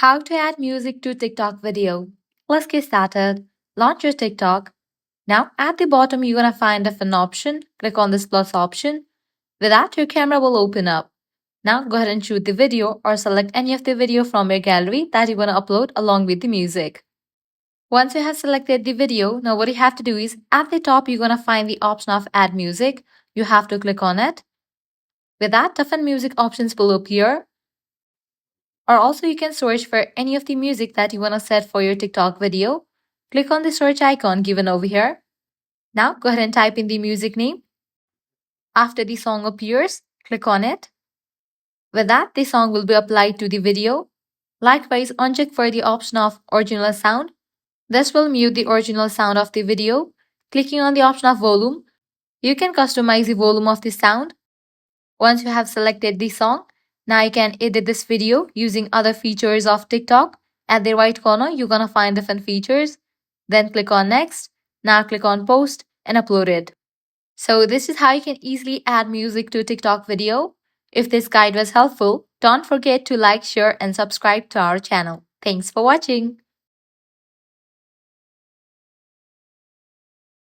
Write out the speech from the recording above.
How to add music to TikTok video. Let's get started. Launch your TikTok. Now at the bottom you're gonna find a fun option. Click on this plus option. With that your camera will open up. Now go ahead and shoot the video or select any of the video from your gallery that you want to upload along with the music. Once you have selected the video, now what you have to do is at the top you're gonna find the option of add music. You have to click on it. With that, different music options will appear. Or also you can search for any of the music that you want to set for your TikTok video. Click on the search icon given over here. Now go ahead and type in the music name. After the song appears, click on it. With that, the song will be applied to the video. Likewise, uncheck for the option of original sound. This will mute the original sound of the video. Clicking on the option of volume, you can customize the volume of the sound. Once you have selected the song, now you can edit this video using other features of TikTok. At the right corner, you're gonna find different features. Then click on next. Now click on post and upload it. So this is how you can easily add music to a TikTok video. If this guide was helpful, don't forget to like, share and subscribe to our channel. Thanks for watching.